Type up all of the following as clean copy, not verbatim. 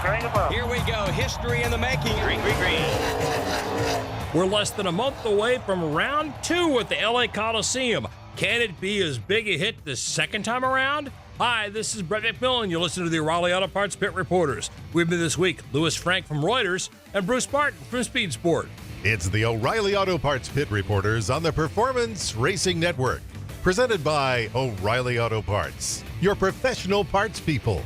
Here we go. History in the making. Green, green, green. We're less than a month away from round 2 at the LA Coliseum. Can it be as big a hit the second time around? Hi, this is Brett McMillan. You're listening to the O'Reilly Auto Parts Pit Reporters. With me this week, Franck from Reuters and Bruce Martin from Speed Sport. It's the O'Reilly Auto Parts Pit Reporters on the Performance Racing Network. Presented by O'Reilly Auto Parts, your professional parts people.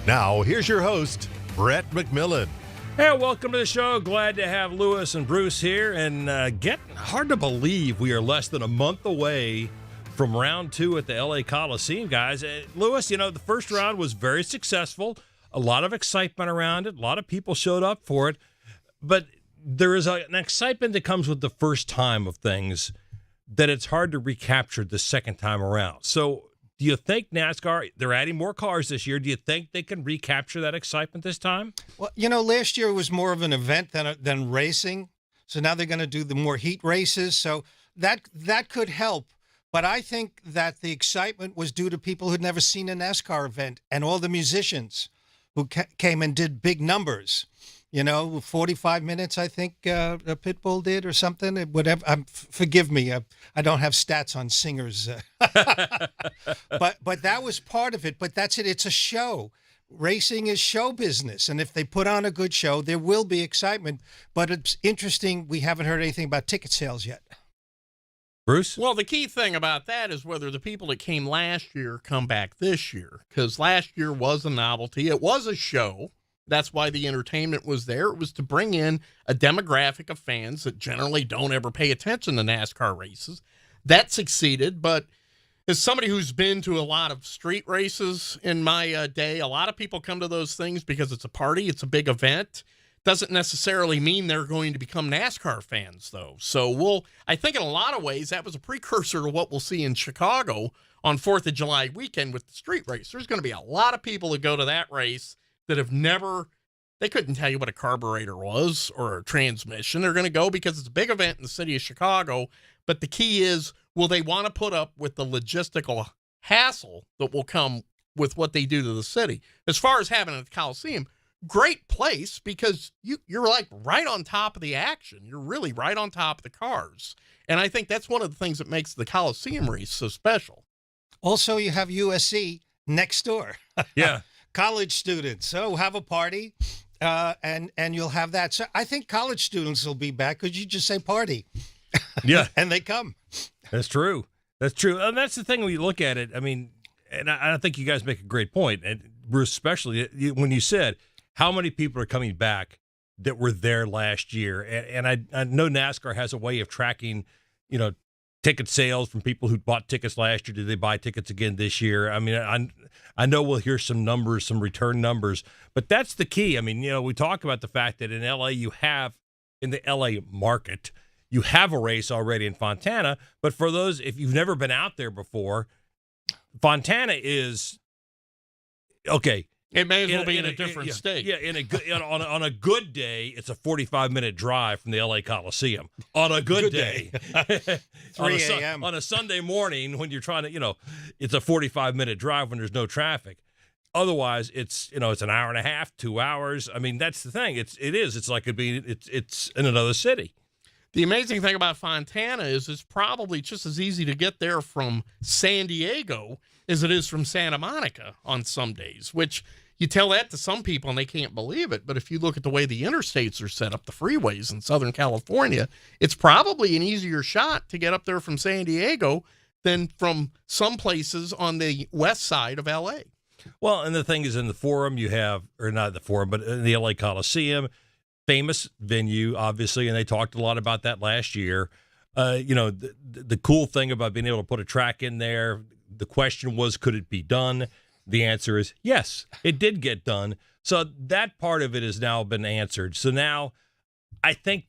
Now, here's your host, Brett McMillan. Hey, welcome to the show. Glad to have Lewis and Bruce here. And getting hard to believe we are less than a month away from round 2 at the LA Coliseum, guys. Lewis, you know, the first round was very successful. A lot of excitement around it. A lot of people showed up for it. But there is an excitement that comes with the first time of things that it's hard to recapture the second time around. So do you think NASCAR, they're adding more cars this year, do you think they can recapture that excitement this time? Well, you know, last year was more of an event than racing. So now they're going to do the more heat races. So that could help. But I think that the excitement was due to people who'd never seen a NASCAR event and all the musicians who came and did big numbers. You know, 45 minutes, I think Pitbull did or something. Whatever. Forgive me. I don't have stats on singers. But that was part of it. But that's it. It's a show. Racing is show business. And if they put on a good show, there will be excitement. But it's interesting. We haven't heard anything about ticket sales yet. Bruce? Well, the key thing about that is whether the people that came last year come back this year. Because last year was a novelty. It was a show. That's why the entertainment was there. It was to bring in a demographic of fans that generally don't ever pay attention to NASCAR races. That succeeded, but as somebody who's been to a lot of street races in my day, a lot of people come to those things because it's a party, it's a big event. Doesn't necessarily mean they're going to become NASCAR fans, though. So I think in a lot of ways, that was a precursor to what we'll see in Chicago on 4th of July weekend with the street race. There's going to be a lot of people that go to that race that have never, they couldn't tell you what a carburetor was or a transmission. They're going to go because it's a big event in the city of Chicago. But the key is, will they want to put up with the logistical hassle that will come with what they do to the city? As far as having it at the Coliseum, great place because you're like right on top of the action. You're really right on top of the cars. And I think that's one of the things that makes the Coliseum race so special. Also, you have USC next door. Yeah. College students. So have a party and you'll have that. So I think college students will be back because you just say party. Yeah. And they come. That's true. That's true. And that's the thing when you look at it. I mean, and I think you guys make a great point. And Bruce, especially when you said how many people are coming back that were there last year. And I know NASCAR has a way of tracking, you know, ticket sales from people who bought tickets last year. Did they buy tickets again this year? I mean, I know we'll hear some numbers, some return numbers, but that's the key. I mean, you know, we talk about the fact that in LA, in the LA market, you have a race already in Fontana. But for those, if you've never been out there before, Fontana is okay. It may as well be in a different state. Yeah, on a good day, it's a 45-minute drive from the LA Coliseum. On a good day. 3 a.m. On a Sunday morning when you're trying to, you know, it's a 45-minute drive when there's no traffic. Otherwise, it's an hour and a half, 2 hours. I mean, that's the thing. It's like it's in another city. The amazing thing about Fontana is it's probably just as easy to get there from San Diego as it is from Santa Monica on some days, which you tell that to some people and they can't believe it. But if you look at the way the interstates are set up, the freeways in Southern California, it's probably an easier shot to get up there from San Diego than from some places on the west side of L.A. Well, and the thing is in the Forum you have, or not the Forum, but in the LA Coliseum, famous venue, obviously, and they talked a lot about that last year. You know, the cool thing about being able to put a track in there, the question was, could it be done? The answer is yes, it did get done. So that part of it has now been answered. So now I think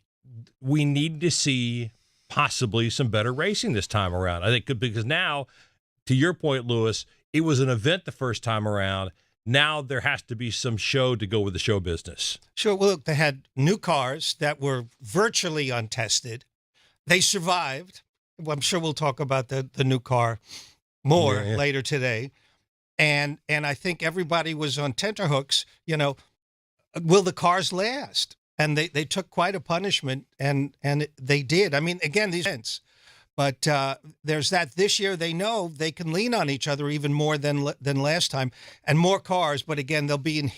we need to see possibly some better racing this time around. I think because now, to your point, Lewis, it was an event the first time around. Now there has to be some show to go with the show business. Sure. Well, look, they had new cars that were virtually untested. They survived. Well, I'm sure we'll talk about the new car more later today. And I think everybody was on tenterhooks. You know, will the cars last? And they took quite a punishment, and they did. I mean, again, these events. But there's that. This year, they know they can lean on each other even more than last time, and more cars. But again, they'll be in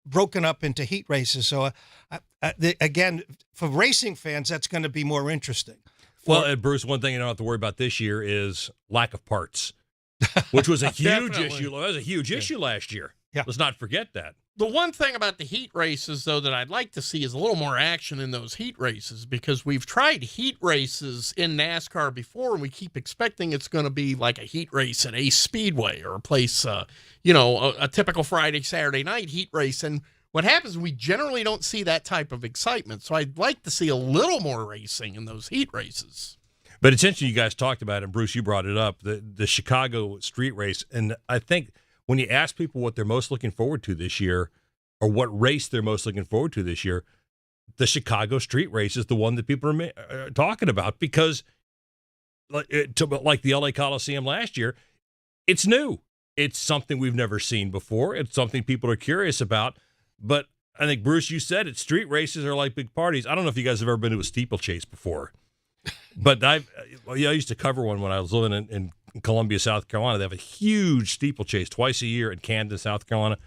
broken up into heat races. So again, for racing fans, that's going to be more interesting. Well, and Bruce, one thing you don't have to worry about this year is lack of parts, which was a huge issue. That was a huge issue last year. Yeah. Let's not forget that. The one thing about the heat races, though, that I'd like to see is a little more action in those heat races, because we've tried heat races in NASCAR before, and we keep expecting it's going to be like a heat race at Ace Speedway or a place, a typical Friday, Saturday night heat race. And what happens is we generally don't see that type of excitement. So I'd like to see a little more racing in those heat races. But it's interesting you guys talked about it, and Bruce, you brought it up, the Chicago street race. And I think when you ask people what they're most looking forward to this year, or what race they're most looking forward to this year, the Chicago street race is the one that people are talking about, because like the LA Coliseum last year, it's new. It's something we've never seen before. It's something people are curious about. But I think, Bruce, you said it, street races are like big parties. I don't know if you guys have ever been to a steeplechase before, but I used to cover one when I was living in Columbia, South Carolina. They have a huge steeplechase twice a year in Camden, South Carolina.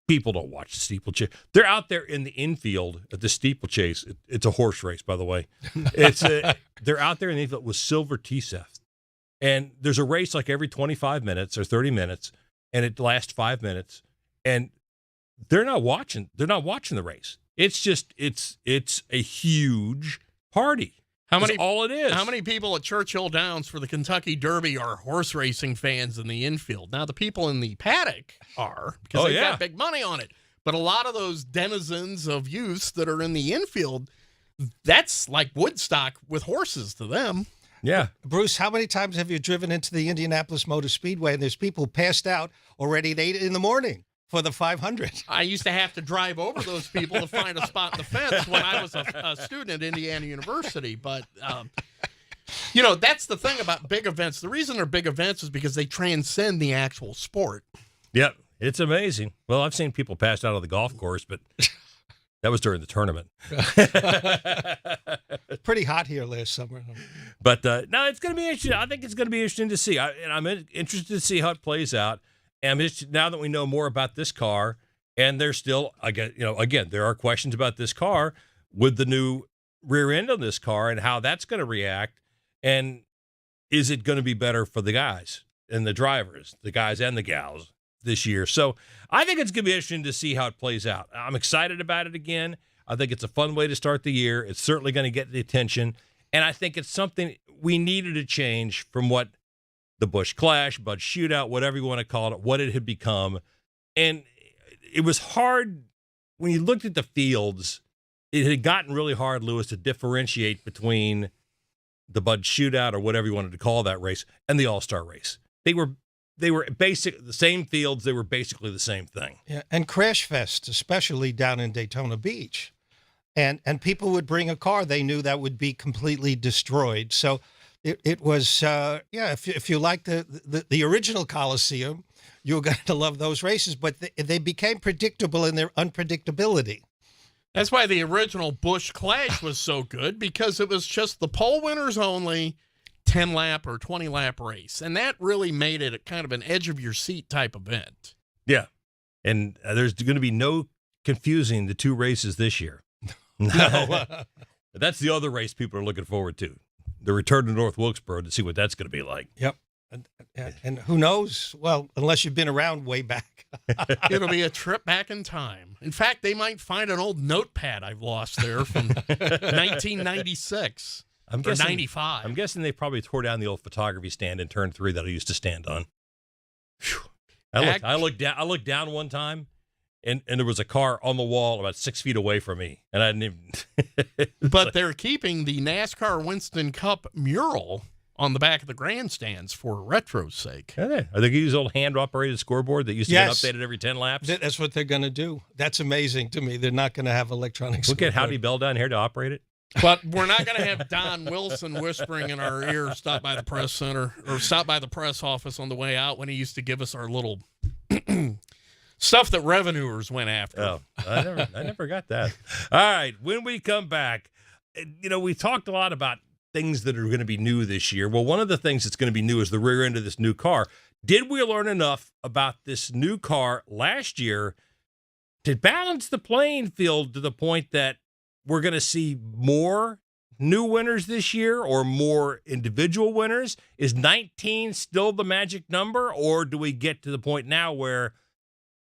People don't watch the steeplechase. They're out there in the infield at the steeplechase. It's a horse race, by the way. They're out there in the infield with Silver T-Seth. And there's a race like every 25 minutes or 30 minutes, and it lasts 5 minutes. And they're not watching the race. It's just it's a huge party. All it is. How many people at Churchill Downs for the Kentucky Derby are horse racing fans in the infield? Now, the people in the paddock are, because they've got big money on it. But a lot of those denizens of youth that are in the infield, that's like Woodstock with horses to them. Yeah. Bruce, how many times have you driven into the Indianapolis Motor Speedway and there's people passed out already at 8 in the morning for the 500? I used to have to drive over those people to find a spot in the fence when I was a student at Indiana University. But, that's the thing about big events. The reason they're big events is because they transcend the actual sport. Yep. It's amazing. Well, I've seen people pass out on the golf course, but that was during the tournament. It's pretty hot here last summer. But, no, it's going to be interesting. I think it's going to be interesting to see. I'm interested to see how it plays out. And now that we know more about this car, and there's still, again, there are questions about this car with the new rear end on this car and how that's going to react. And is it going to be better for the guys and the drivers, the guys and the gals this year? So I think it's going to be interesting to see how it plays out. I'm excited about it again. I think it's a fun way to start the year. It's certainly going to get the attention. And I think it's something we needed to change from what the Busch Clash, Bud Shootout, whatever you want to call it, what it had become. And it was hard when you looked at the fields. It had gotten really hard, Lewis, to differentiate between the Bud Shootout, or whatever you wanted to call that race, and the All-Star race. They were basic, the same fields. They were basically the same thing. Yeah, and Crash Fest, especially down in Daytona Beach. And people would bring a car they knew that would be completely destroyed. So it was, if you like the original Coliseum, you were going to love those races, but they became predictable in their unpredictability. That's why the original Busch Clash was so good, because it was just the pole winners only, 10-lap or 20-lap race. And that really made it kind of an edge-of-your-seat type event. Yeah. And there's going to be no confusing the two races this year. No. That's the other race people are looking forward to. The return to North Wilkesboro, to see what that's going to be like. Yep. And who knows? Well, unless you've been around way back. It'll be a trip back in time. In fact, they might find an old notepad I've lost there from 1996 or 95. I'm guessing they probably tore down the old photography stand in turn 3 that I used to stand on. Whew. I looked down one time, and there was a car on the wall about 6 feet away from me, and I didn't even. But they're keeping the NASCAR Winston Cup mural on the back of the grandstands for retro's sake. Are they going to use old hand-operated scoreboard that used to get updated every 10 laps? That's what they're going to do. That's amazing to me. They're not going to have electronic We'll get scoreboard. Howdy Bell down here to operate it. But we're not going to have Don Wilson whispering in our ear, stop by the press center, or stop by the press office on the way out, when he used to give us our little Stuff that revenuers went after. Oh, I never got that. All right, when we come back, we talked a lot about things that are going to be new this year. Well, one of the things that's going to be new is the rear end of this new car. Did we learn enough about this new car last year to balance the playing field to the point that we're going to see more new winners this year or more individual winners? Is 19 still the magic number, or do we get to the point now where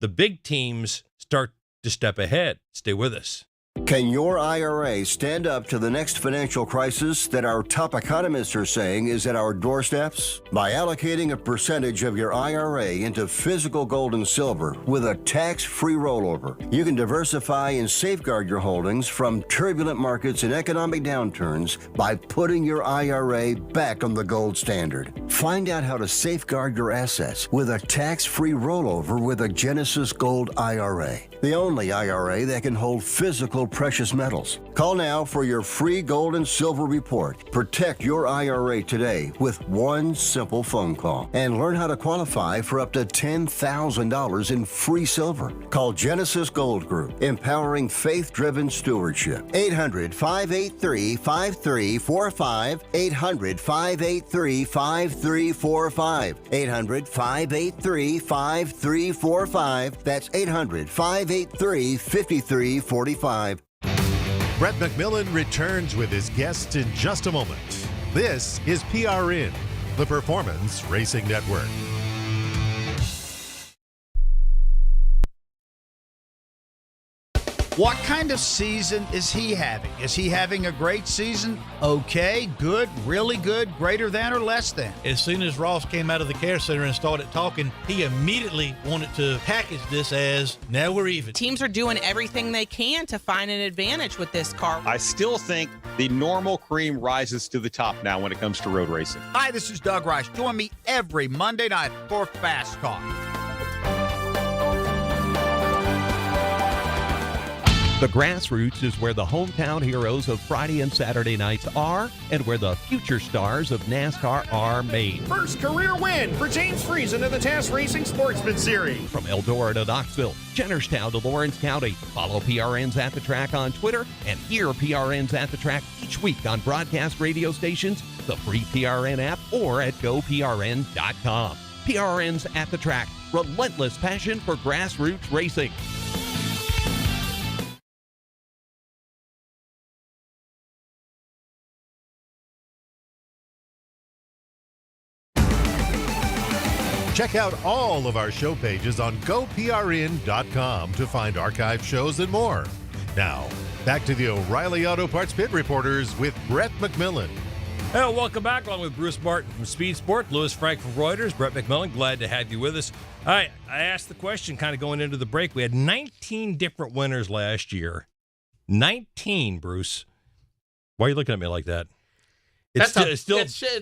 the big teams start to step ahead? Stay with us. Can your IRA stand up to the next financial crisis that our top economists are saying is at our doorsteps? By allocating a percentage of your IRA into physical gold and silver with a tax-free rollover, you can diversify and safeguard your holdings from turbulent markets and economic downturns by putting your IRA back on the gold standard. Find out how to safeguard your assets with a tax-free rollover with a Genesis Gold IRA, the only IRA that can hold physical precious metals. Call now for your free gold and silver report. Protect your IRA today with one simple phone call and learn how to qualify for up to $10,000 in free silver. Call Genesis Gold Group, empowering faith-driven stewardship. 800-583-5345. 800-583-5345. 800-583-5345. That's 800-583-5345. Brett McMillan returns with his guests in just a moment. This is PRN, the Performance Racing Network. What kind of season is he having? Is he having a great season? Okay, good, really good, greater than, or less than? As soon as Ross came out of the care center and started talking, he immediately wanted to package this as, now we're even. Teams are doing everything they can to find an advantage with this car. I still think the normal cream rises to the top now when it comes to road racing. Hi, this is Doug Rice. Join me every Monday night for Fast Talk. The Grassroots is where the hometown heroes of Friday and Saturday nights are and where the future stars of NASCAR are made. First career win for James Friesen of the TAS Racing Sportsman Series. From Eldora to Knoxville, Jennerstown to Lawrence County. Follow PRN's At the Track on Twitter and hear PRN's At the Track each week on broadcast radio stations, the free PRN app, or at goprn.com. PRN's At the Track, relentless passion for grassroots racing. Check out all of our show pages on goprn.com to find archive shows and more. Now, back to the O'Reilly Auto Parts Pit Reporters with Brett McMillan. Well, welcome back, along with Bruce Martin from Speed Sport, Louis Franck from Reuters, Brett McMillan, glad to have you with us. All right, I asked the question kind of going into the break. We had 19 different winners last year. 19, Bruce. Why are you looking at me like that? It's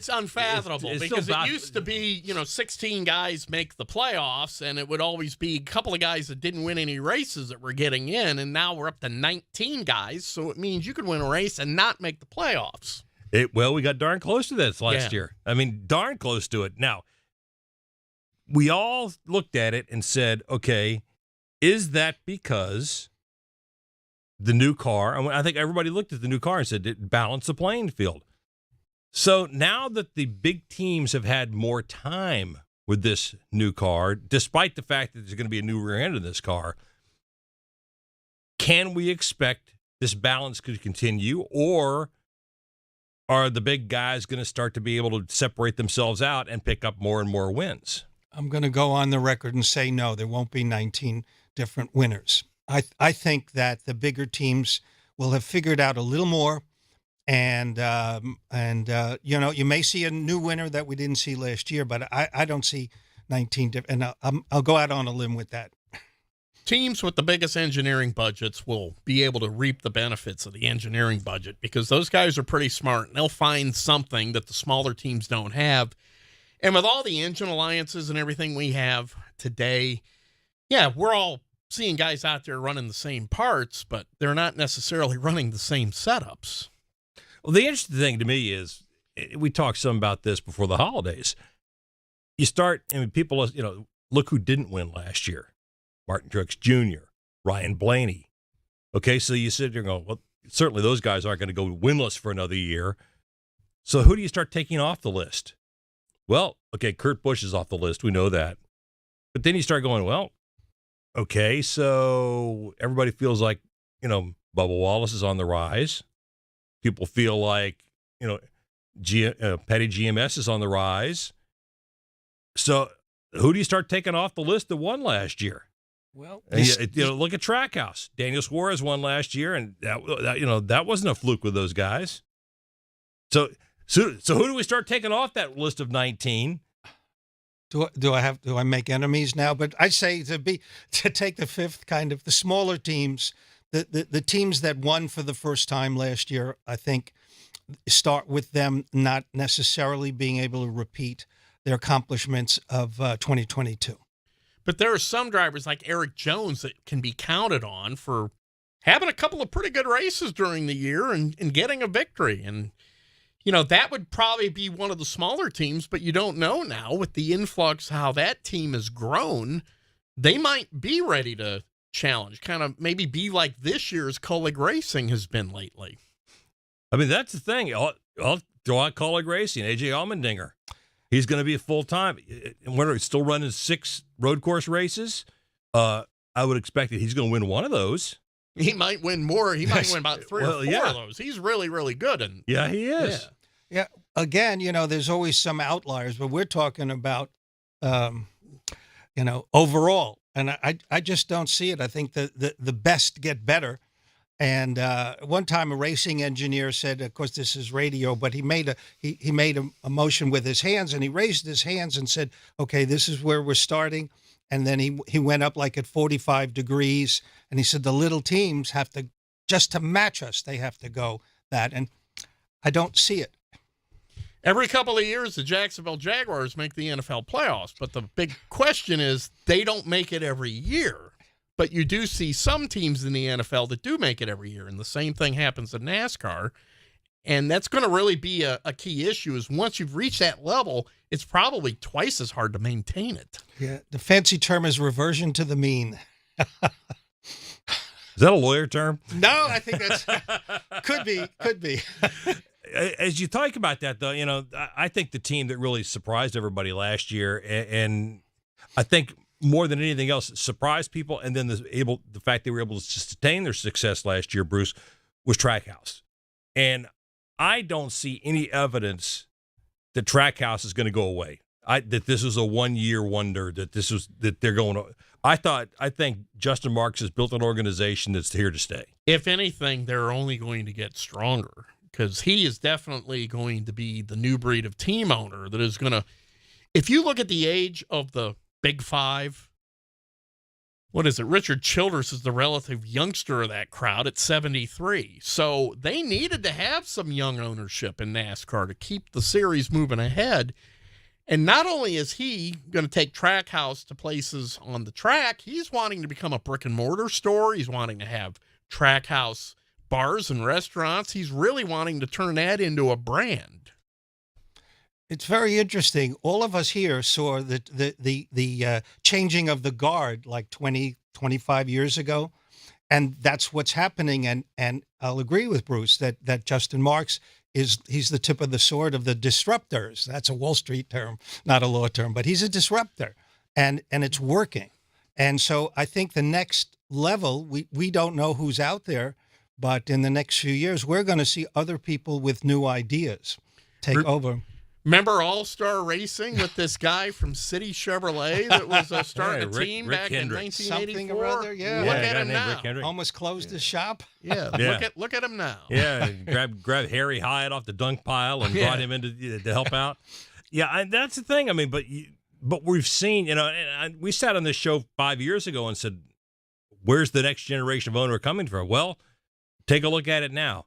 unfathomable because it used to be, 16 guys make the playoffs, and it would always be a couple of guys that didn't win any races that were getting in, and now we're up to 19 guys, so it means you could win a race and not make the playoffs. Well, we got darn close to this last year. I mean, darn close to it. Now, we all looked at it and said, okay, is that because the new car, I think everybody looked at the new car and said it balanced the playing field. So now that the big teams have had more time with this new car, despite the fact that there's going to be a new rear end in this car, can we expect this balance to continue, or are the big guys going to start to be able to separate themselves out and pick up more and more wins? I'm going to go on the record and say no, there won't be 19 different winners. I think that the bigger teams will have figured out a little more. And you may see a new winner that we didn't see last year, but I don't see 19 different. And I'll go out on a limb with that. Teams with the biggest engineering budgets will be able to reap the benefits of the engineering budget because those guys are pretty smart and they'll find something that the smaller teams don't have. And with all the engine alliances and everything we have today, we're all seeing guys out there running the same parts, but they're not necessarily running the same setups. Well, the interesting thing to me is, we talked some about this before the holidays. You start, people, look who didn't win last year. Martin Truex Jr., Ryan Blaney. Okay, so you sit there and go, well, certainly those guys aren't going to go winless for another year. So who do you start taking off the list? Well, okay, Kurt Busch is off the list. We know that. But then you start going, well, okay, so everybody feels like, Bubba Wallace is on the rise. People feel like, Petty GMS is on the rise. So who do you start taking off the list that won last year? Well, look at Trackhouse. Daniel Suarez won last year, and that wasn't a fluke with those guys. So who do we start taking off that list of 19? Do I make enemies now? But I say to take the fifth, kind of the smaller teams, the teams that won for the first time last year. I think start with them not necessarily being able to repeat their accomplishments of 2022. But there are some drivers like Eric Jones that can be counted on for having a couple of pretty good races during the year and getting a victory. And, that would probably be one of the smaller teams, but you don't know now with the influx, how that team has grown. They might be ready to challenge, kind of maybe be like this year's Colleague Racing has been lately. I mean, that's the thing. I'll throw out Colleague Racing, AJ Allmendinger. He's going to be a full-time. And when he's still running 6 road course races, I would expect that he's going to win one of those. He might win more. He might win about 3 or 4 of those. He's really, really good. And yeah, he is. Yeah. Again, there's always some outliers, but we're talking about, overall. And I just don't see it. I think the best get better. And one time a racing engineer said, of course, this is radio, but he made a motion with his hands, and he raised his hands and said, okay, this is where we're starting. And then he went up like at 45 degrees, and he said the little teams have to, just to match us, they have to go that. And I don't see it. Every couple of years, the Jacksonville Jaguars make the NFL playoffs, but the big question is they don't make it every year. But you do see some teams in the NFL that do make it every year, and the same thing happens in NASCAR. And that's going to really be a key issue is once you've reached that level, it's probably twice as hard to maintain it. Yeah, the fancy term is reversion to the mean. Is that a lawyer term? No, I think that's could be. As you talk about that, though, I think the team that really surprised everybody last year, and I think more than anything else, surprised people, and then the fact they were able to sustain their success last year, Bruce, was Trackhouse. And I don't see any evidence that Trackhouse is going to go away. That this was a one-year wonder. That they're going to. I think Justin Marks has built an organization that's here to stay. If anything, they're only going to get stronger because he is definitely going to be the new breed of team owner that is going to. If you look at the age of the Big Five, what is it? Richard Childress is the relative youngster of that crowd at 73. So they needed to have some young ownership in NASCAR to keep the series moving ahead. And not only is he going to take Trackhouse to places on the track, he's wanting to become a brick and mortar store. He's wanting to have Trackhouse bars and restaurants. He's really wanting to turn that into a brand. It's very interesting. All of us here saw the changing of the guard like 20, 25 years ago. And that's what's happening. And I'll agree with Bruce that Justin Marks he's the tip of the sword of the disruptors. That's a Wall Street term, not a law term, but he's a disruptor and it's working. And so I think the next level, we don't know who's out there, but in the next few years, we're going to see other people with new ideas take over. Remember All-Star Racing with this guy from City Chevrolet that was starting a team Rick back Hendrick. in 1984? Something or other, yeah. Look at him now. Almost closed his shop. Yeah, look at him now. Yeah, grab Harry Hyatt off the dunk pile and brought him in to help out. Yeah, and that's the thing. I mean, but we've seen, and we sat on this show 5 years ago and said, where's the next generation of owner coming from? Well, take a look at it now.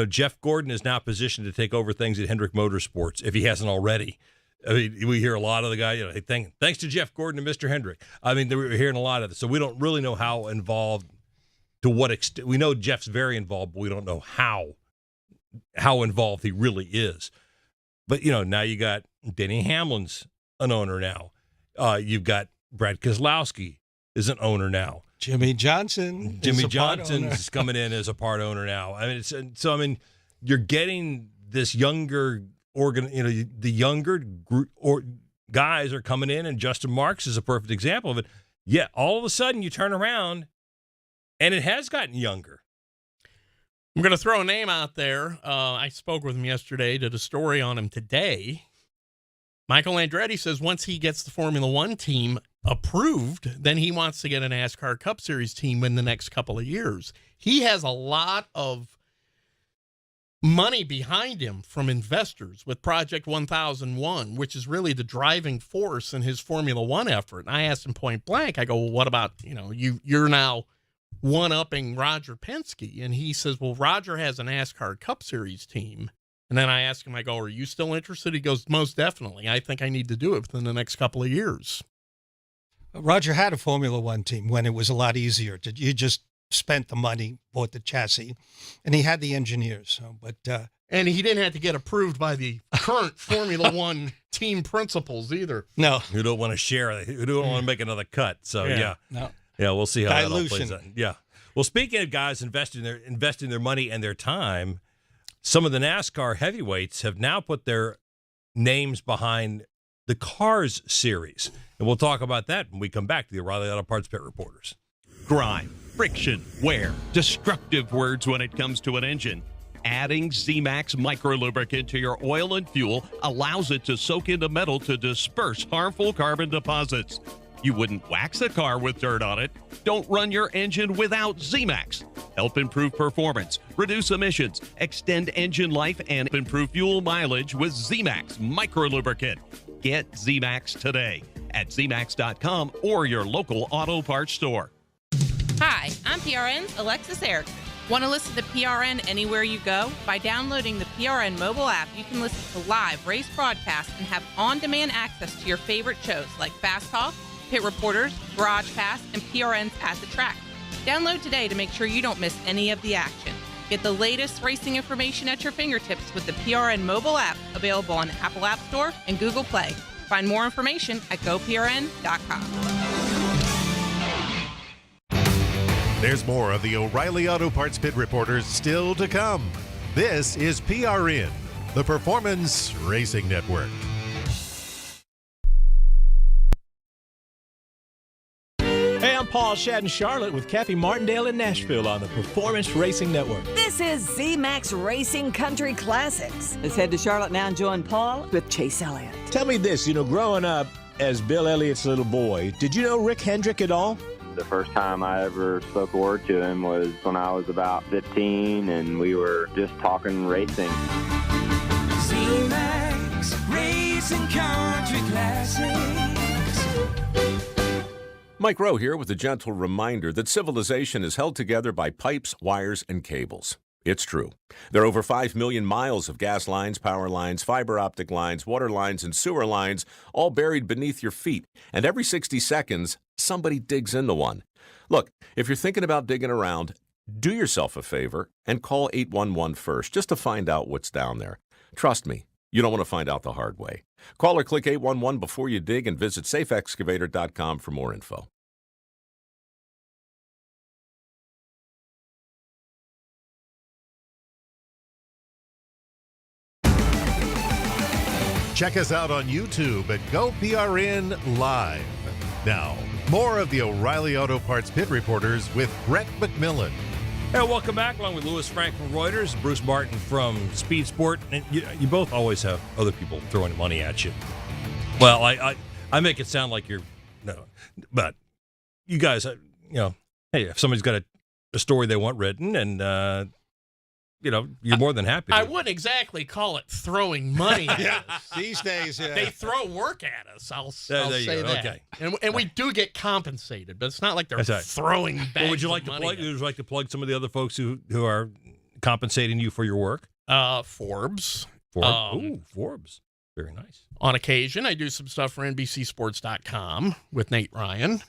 Jeff Gordon is now positioned to take over things at Hendrick Motorsports if he hasn't already. I mean, we hear a lot of the guy, thanks to Jeff Gordon and Mr. Hendrick. I mean, we're hearing a lot of this. So we don't really know how involved, to what extent. We know Jeff's very involved, but we don't know how involved he really is. But, now you got Denny Hamlin's an owner now. You've got Brad Keselowski, is an owner now. Jimmy Johnson. Jimmy Johnson is coming in as a part owner now. I mean, you're getting this younger the younger group or guys are coming in, and Justin Marks is a perfect example of it. Yeah, all of a sudden you turn around, and it has gotten younger. I'm going to throw a name out there. I spoke with him yesterday, did a story on him today. Michael Andretti says once he gets the Formula One team approved, then he wants to get a NASCAR Cup Series team in the next couple of years. He has a lot of money behind him from investors with Project 1001, which is really the driving force in his Formula One effort. And I asked him point blank, I go, well, what about, you're now one-upping Roger Penske? And he says, well, Roger has a NASCAR Cup Series team. And then I asked him, I go, are you still interested? He goes, most definitely. I think I need to do it within the next couple of years. Roger had a Formula One team when it was a lot easier. You just spent the money, bought the chassis, and he had the engineers. And he didn't have to get approved by the current Formula One team principals either. No. Who don't want to share, who don't want to make another cut. So, yeah. No. Yeah, we'll see how that all plays Dilution. out. Yeah. Well, speaking of guys investing their money and their time, some of the NASCAR heavyweights have now put their names behind the Cars series. And we'll talk about that when we come back to the O'Reilly Auto Parts Pit Reporters. Grime, friction, wear, destructive words when it comes to an engine. Adding Z-Max microlubricant to your oil and fuel allows it to soak into metal to disperse harmful carbon deposits. You wouldn't wax a car with dirt on it. Don't run your engine without Z-Max. Help improve performance, reduce emissions, extend engine life, and improve fuel mileage with Z-Max microlubricant. Get Z-Max today at zmax.com or your local auto parts store. Hi, I'm PRN's Alexis Eric. Want to listen to PRN anywhere you go? By downloading the PRN mobile app, you can listen to live race broadcasts and have on-demand access to your favorite shows like Fast Talk, Pit Reporters, Garage Pass, and PRN's At the Track. Download today to make sure you don't miss any of the action. Get the latest racing information at your fingertips with the PRN mobile app, available on Apple App Store and Google Play. Find more information at goprn.com. There's more of the O'Reilly Auto Parts Pit Reporters still to come. This is PRN, the Performance Racing Network. Hey, I'm Paul Shadden-Charlotte with Kathy Martindale in Nashville on the Performance Racing Network. This is Z-Max Racing Country Classics. Let's head to Charlotte now and join Paul with Chase Elliott. Tell me this, growing up as Bill Elliott's little boy, did you know Rick Hendrick at all? The first time I ever spoke a word to him was when I was about 15, and we were just talking racing. Z-Max Racing Country Classics. Mike Rowe here with a gentle reminder that civilization is held together by pipes, wires, and cables. It's true. There are over 5 million miles of gas lines, power lines, fiber optic lines, water lines, and sewer lines, all buried beneath your feet. And every 60 seconds, somebody digs into one. Look, if you're thinking about digging around, do yourself a favor and call 811 first just to find out what's down there. Trust me, you don't want to find out the hard way. Call or click 811 before you dig and visit safeexcavator.com for more info. Check us out on YouTube at GoPRN Live. Now, more of the O'Reilly Auto Parts Pit Reporters with Brett McMillan. Hey, welcome back, along with Louis Franck from Reuters, Bruce Martin from Speed Sport. And you both always have other people throwing money at you. Well, I make it sound like you're no, but you guys, hey, if somebody's got a story they want written, and you're more than happy. I wouldn't exactly call it throwing money at us. These days, yeah. They throw work at us. I'll there say you go. that. Okay. And we do get compensated, but it's not like they're throwing bags Well, would you like of to money plug? Would you like to plug some of the other folks who are compensating you for your work? Forbes. Forbes. Very nice. On occasion, I do some stuff for NBCSports.com with Nate Ryan.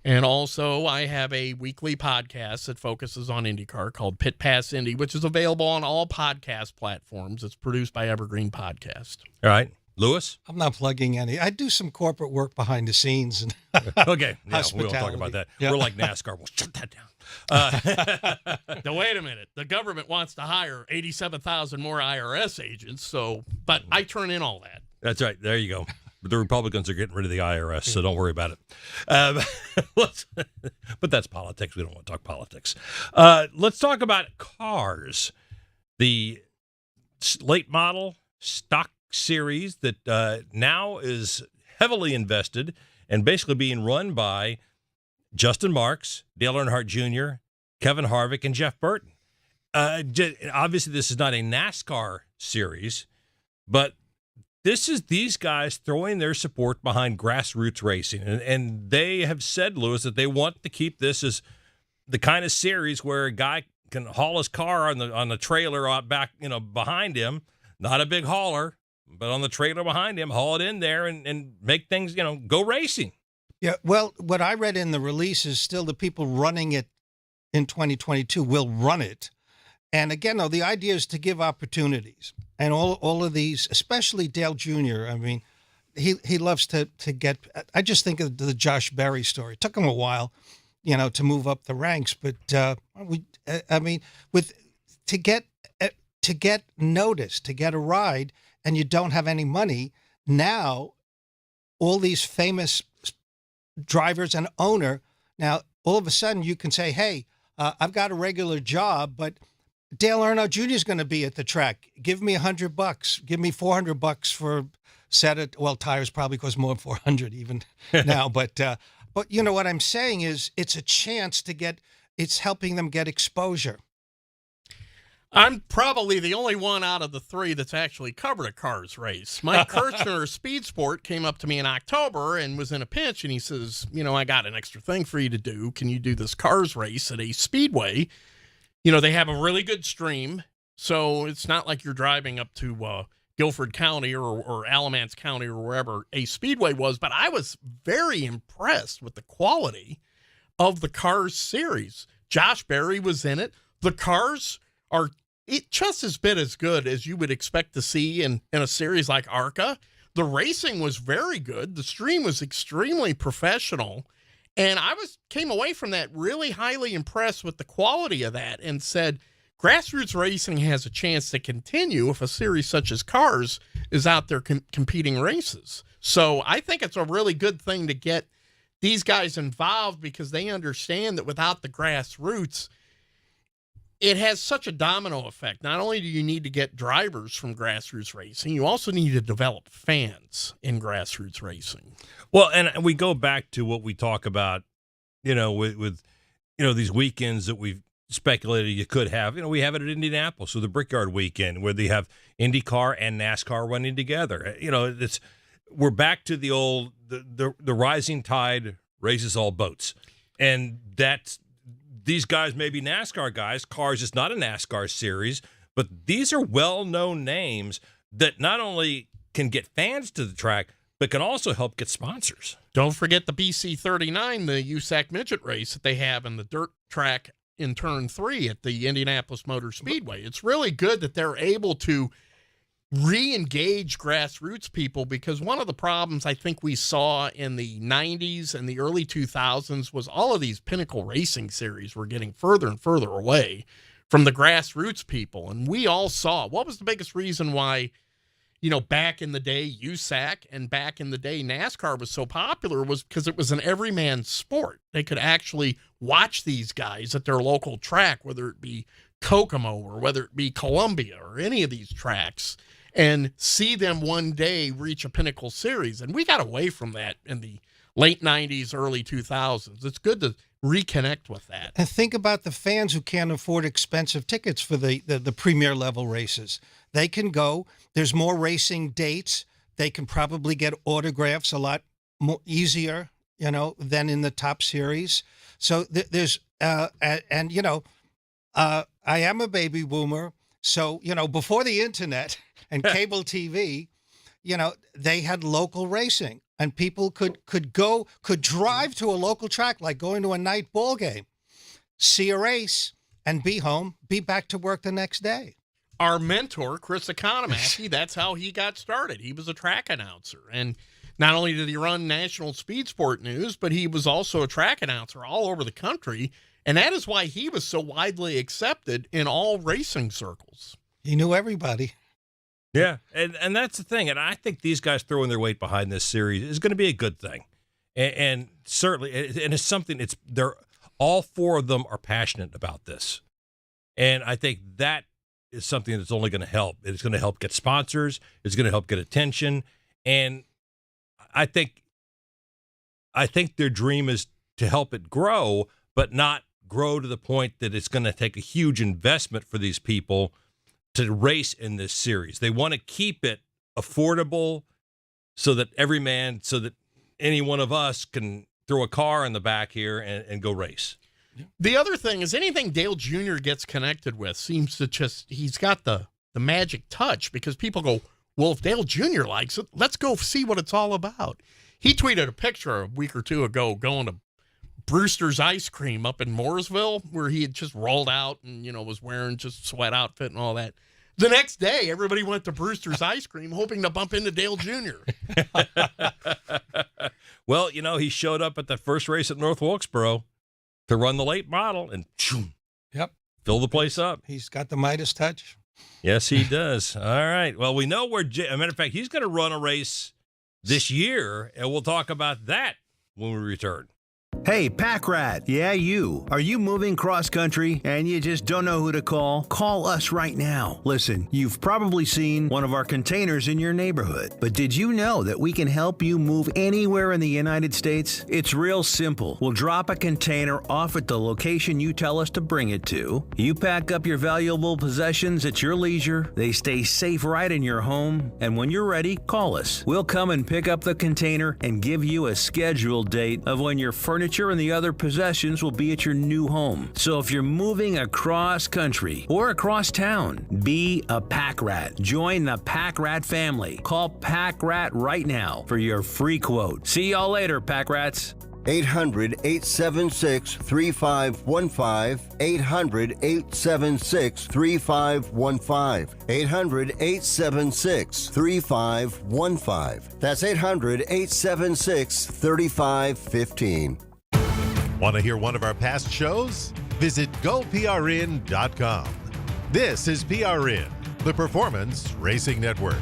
And also, I have a weekly podcast that focuses on IndyCar called Pit Pass Indy, which is available on all podcast platforms. It's produced by Evergreen Podcast. All right. Lewis? I'm not plugging any. I do some corporate work behind the scenes. And Okay. Yeah, we won't talk about that. Yeah. We're like NASCAR. We'll shut that down. Now, wait a minute. The government wants to hire 87,000 more IRS agents, but I turn in all that. That's right. There you go. But the Republicans are getting rid of the IRS, so don't worry about it. But that's politics. We don't want to talk politics. Let's talk about cars. The late model stock series that now is heavily invested and basically being run by Justin Marks, Dale Earnhardt Jr., Kevin Harvick, and Jeff Burton. Obviously, this is not a NASCAR series, but this is these guys throwing their support behind grassroots racing. And they have said, Lewis, that they want to keep this as the kind of series where a guy can haul his car on the trailer out back, behind him. Not a big hauler, but on the trailer behind him, haul it in there and make things, go racing. Yeah, well, what I read in the release is still the people running it in 2022 will run it. And again, though, the idea is to give opportunities. And all of these, especially Dale Jr., I mean, he loves to get, I just think of the Josh Berry story. It took him a while, to move up the ranks. But, to get noticed, to get a ride, and you don't have any money, now all these famous drivers and owner, now all of a sudden you can say, hey, I've got a regular job, but Dale Earnhardt Jr. is going to be at the track. Give me $100. Give me $400 for tires probably cost more than 400 even now. But you know what I'm saying is it's a chance it's helping them get exposure. I'm probably the only one out of the three that's actually covered a cars race. Mike Kirchner of Speed Sport came up to me in October and was in a pinch, and he says, I got an extra thing for you to do. Can you do this cars race at a speedway? They have a really good stream, so it's not like you're driving up to Guilford County or Alamance County or wherever a speedway was, but I was very impressed with the quality of the Cars series. Josh Berry was in it. The cars are just as bit as good as you would expect to see in a series like ARCA. The racing was very good. The stream was extremely professional. And I came away from that really highly impressed with the quality of that and said, grassroots racing has a chance to continue if a series such as Cars is out there competing races. So I think it's a really good thing to get these guys involved because they understand that without the grassroots, it has such a domino effect. Not only do you need to get drivers from grassroots racing, you also need to develop fans in grassroots racing. Well, and we go back to what we talk about, with these weekends that we've speculated you could have. We have it at Indianapolis, so the Brickyard weekend where they have IndyCar and NASCAR running together. We're back to the old the rising tide raises all boats, and these guys may be NASCAR guys. Cars is not a NASCAR series, but these are well-known names that not only can get fans to the track, but can also help get sponsors. Don't forget the BC39, the USAC midget race that they have in the dirt track in Turn 3 at the Indianapolis Motor Speedway. It's really good that they're able to re-engage grassroots people because one of the problems I think we saw in the 90s and the early 2000s was all of these pinnacle racing series were getting further and further away from the grassroots people. And we all saw what was the biggest reason why, back in the day USAC and back in the day NASCAR was so popular was because it was an everyman sport. They could actually watch these guys at their local track, whether it be Kokomo or whether it be Columbia or any of these tracks, and see them one day reach a pinnacle series. And we got away from that in the late 90s, early 2000s. It's good to reconnect with that. And think about the fans who can't afford expensive tickets for the premier level races. They can go. There's more racing dates. They can probably get autographs a lot more easier, than in the top series. So there's, I am a baby boomer. So, before the internet and cable TV, they had local racing and people could drive to a local track, like going to a night ball game, see a race and be home, be back to work the next day. our mentor, Chris Economaki, that's how he got started. He was a track announcer. And not only did he run National Speed Sport News, but he was also a track announcer all over the country. And that is why he was so widely accepted in all racing circles. He knew everybody. Yeah, and that's the thing. And I think these guys throwing their weight behind this series is going to be a good thing. And certainly, and it's something, they're all four of them are passionate about this. And I think that is something that's only going to help. It's going to help get sponsors. It's going to help get attention. And I think their dream is to help it grow, but not grow to the point that it's going to take a huge investment for these people to race in this series. They want to keep it affordable so that so that any one of us can throw a car in the back here and go race. The other thing is anything Dale Jr. gets connected with seems to he's got the magic touch, because people go, well, if Dale Jr. likes it, let's go see what it's all about. He tweeted a picture a week or two ago going to Brewster's Ice Cream up in Mooresville, where he had just rolled out and, was wearing just sweat outfit and all that. The next day, everybody went to Brewster's Ice Cream hoping to bump into Dale Jr. Well, he showed up at the first race at North Wilkesboro to run the late model and yep, fill the place up. He's got the Midas touch. Yes, he does. All right. Well, we know where, as a matter of fact, he's going to run a race this year, and we'll talk about that when we return. Hey, Pack Rat. Yeah, you. Are you moving cross country and you just don't know who to call? Call us right now. Listen, you've probably seen one of our containers in your neighborhood, but did you know that we can help you move anywhere in the United States? It's real simple. We'll drop a container off at the location you tell us to bring it to. You pack up your valuable possessions at your leisure. They stay safe right in your home. And when you're ready, call us. We'll come and pick up the container and give you a scheduled date of when your furniture and the other possessions will be at your new home. So if you're moving across country or across town, be a Pack Rat. Join the Pack Rat family. Call Pack Rat right now for your free quote. See y'all later, Pack Rats. 800-876-3515. 800-876-3515. 800-876-3515. That's 800-876-3515. Want to hear one of our past shows? Visit GoPRN.com. This is PRN, the Performance Racing Network.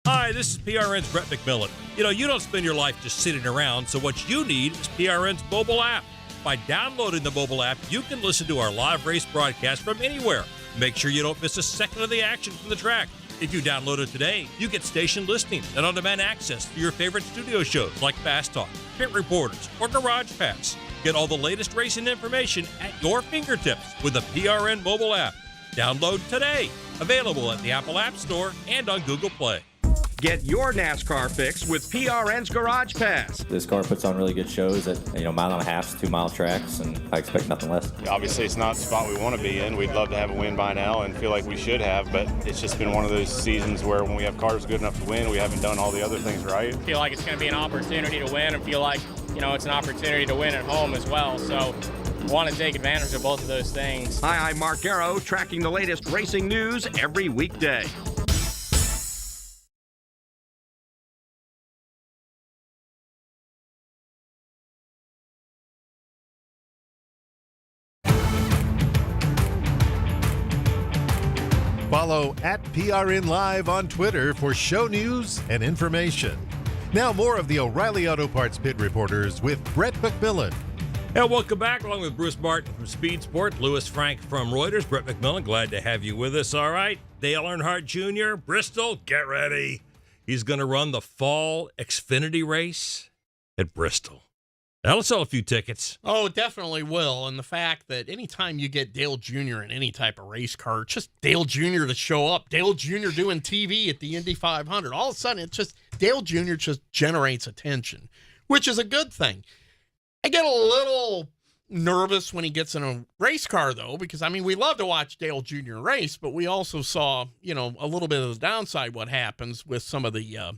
Hi, this is PRN's Brett McMillan. You don't spend your life just sitting around, so what you need is PRN's mobile app. By downloading the mobile app, you can listen to our live race broadcast from anywhere. Make sure you don't miss a second of the action from the track. If you download it today, you get station listings and on-demand access to your favorite studio shows like Fast Talk, Pit Reporters, or Garage Pass. Get all the latest racing information at your fingertips with the PRN mobile app. Download today. Available at the Apple App Store and on Google Play. Get your NASCAR fix with PRN's Garage Pass. This car puts on really good shows at, mile and a half, 2 mile tracks, and I expect nothing less. Obviously, it's not the spot we want to be in. We'd love to have a win by now and feel like we should have, but it's just been one of those seasons where when we have cars good enough to win, we haven't done all the other things right. I feel like it's going to be an opportunity to win and feel like, it's an opportunity to win at home as well. So want to take advantage of both of those things. Hi, I'm Mark Garrow, tracking the latest racing news every weekday. Follow at PRN Live on Twitter for show news and information. Now more of the O'Reilly Auto Parts Pit Reporters with Brett McMillan. And welcome back, along with Bruce Martin from Speed Sport, Lewis Franck from Reuters, Brett McMillan, glad to have you with us. All right, Dale Earnhardt Jr., Bristol, get ready. He's going to run the fall Xfinity race at Bristol. That'll sell a few tickets. Oh, definitely will. And the fact that anytime you get Dale Jr. in any type of race car, just Dale Jr. to show up, Dale Jr. doing TV at the Indy 500, all of a sudden it's just Dale Jr. just generates attention, which is a good thing. I get a little nervous when he gets in a race car, though, because, we love to watch Dale Jr. race, but we also saw, a little bit of the downside, what happens with some of the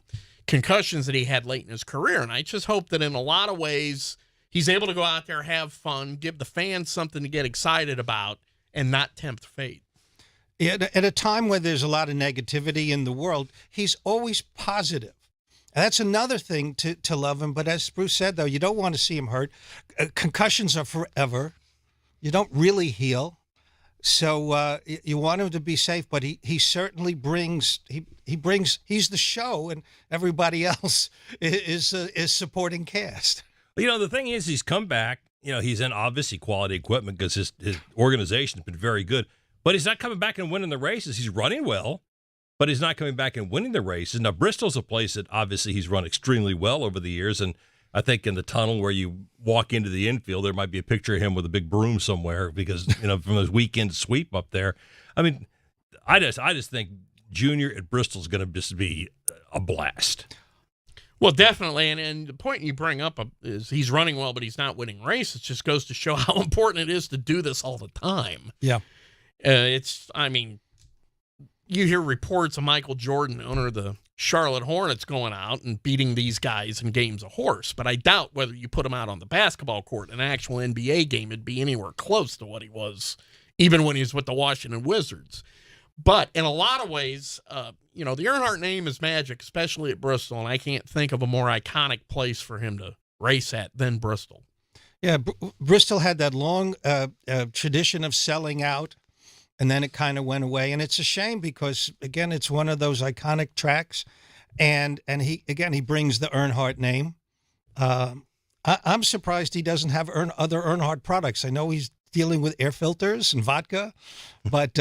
concussions that he had late in his career. And I just hope that in a lot of ways He's able to go out there, have fun, give the fans something to get excited about, and not tempt fate. Yeah, at a time where there's a lot of negativity in the world, he's always positive. And that's another thing to love him. But as Bruce said, though, you don't want to see him hurt. Concussions are forever. You don't really heal. So you want him to be safe, but he certainly brings he's the show, and everybody else is supporting cast. The thing is, he's come back. He's in obviously quality equipment because his organization's been very good. But he's not coming back and winning the races. He's running well, but he's not coming back and winning the races. Now, Bristol's a place that obviously he's run extremely well over the years, and I think in the tunnel where you walk into the infield, there might be a picture of him with a big broom somewhere because, from his weekend sweep up there. I mean, I just think Junior at Bristol is going to just be a blast. Well, definitely, and the point you bring up is he's running well, but he's not winning races. It just goes to show how important it is to do this all the time. Yeah. You hear reports of Michael Jordan, owner of the Charlotte Hornets, going out and beating these guys in games of horse, but I doubt whether you put him out on the basketball court in an actual NBA game, it'd be anywhere close to what he was, even when he was with the Washington Wizards. But in a lot of ways, the Earnhardt name is magic, especially at Bristol, and I can't think of a more iconic place for him to race at than Bristol. Yeah, Bristol had that long tradition of selling out, and then it kind of went away. And it's a shame because, again, it's one of those iconic tracks. And he brings the Earnhardt name. I'm surprised he doesn't have other Earnhardt products. I know he's dealing with air filters and vodka, but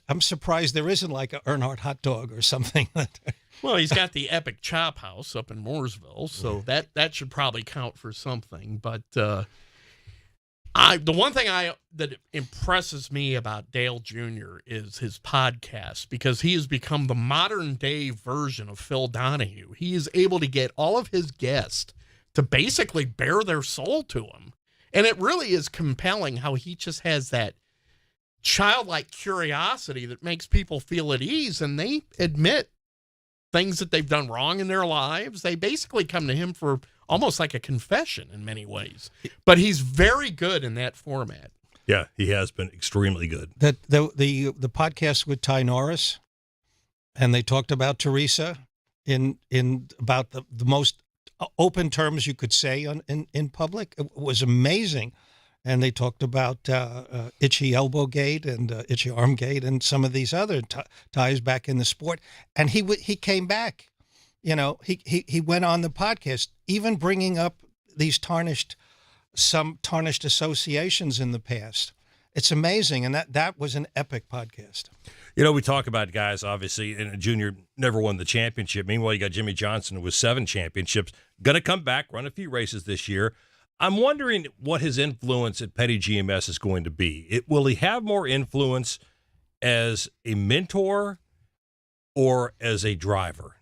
I'm surprised there isn't like a Earnhardt hot dog or something. Well, he's got the Epic Chop House up in Mooresville, so that should probably count for something. But the one thing that impresses me about Dale Jr. is his podcast, because he has become the modern day version of Phil Donahue. He is able to get all of his guests to basically bare their soul to him. And it really is compelling how he just has that childlike curiosity that makes people feel at ease, and they admit things that they've done wrong in their lives. They basically come to him for almost like a confession in many ways. But he's very good in that format. Yeah, he has been extremely good. The podcast with Ty Norris, and they talked about Teresa in about the most open terms you could say in public. It was amazing. And they talked about Itchy Elbow Gate and Itchy Arm Gate and some of these other ties back in the sport. And he came back. He went on the podcast, even bringing up some tarnished associations in the past. It's amazing. And that was an epic podcast. We talk about guys, obviously, and Junior never won the championship. Meanwhile, you got Jimmy Johnson with 7 championships, going to come back, run a few races this year. I'm wondering what his influence at Petty GMS is going to be. Will he have more influence as a mentor or as a driver?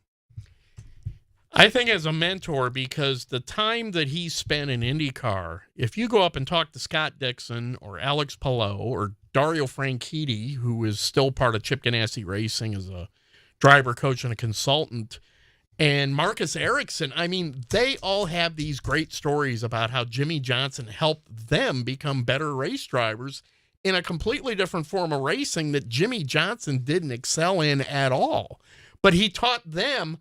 I think as a mentor, because the time that he spent in IndyCar, if you go up and talk to Scott Dixon or Alex Palou or Dario Franchitti, who is still part of Chip Ganassi Racing as a driver coach and a consultant, and Marcus Ericsson, they all have these great stories about how Jimmy Johnson helped them become better race drivers in a completely different form of racing that Jimmy Johnson didn't excel in at all. But he taught them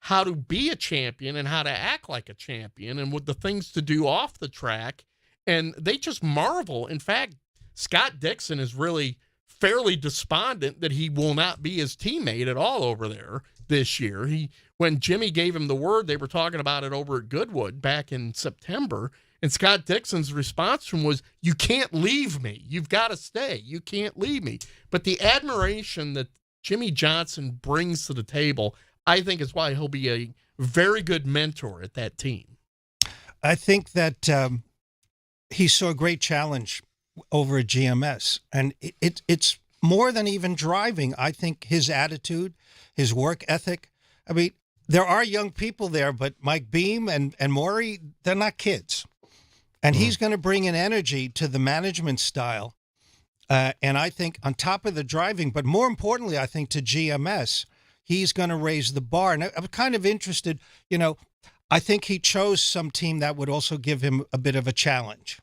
how to be a champion and how to act like a champion and what the things to do off the track. And they just marvel. In fact, Scott Dixon is really fairly despondent that he will not be his teammate at all over there this year. When Jimmy gave him the word, they were talking about it over at Goodwood back in September. And Scott Dixon's response to him was, "You can't leave me. You've got to stay. You can't leave me." But the admiration that Jimmy Johnson brings to the table, I think, is why he'll be a very good mentor at that team. I think that he saw a great challenge over at GMS. And it's more than even driving. I think his attitude, his work ethic. There are young people there, but Mike Beam and Maury, they're not kids. And he's going to bring an energy to the management style. And I think on top of the driving, but more importantly, I think to GMS, he's going to raise the bar. And I'm kind of interested, I think he chose some team that would also give him a bit of a challenge,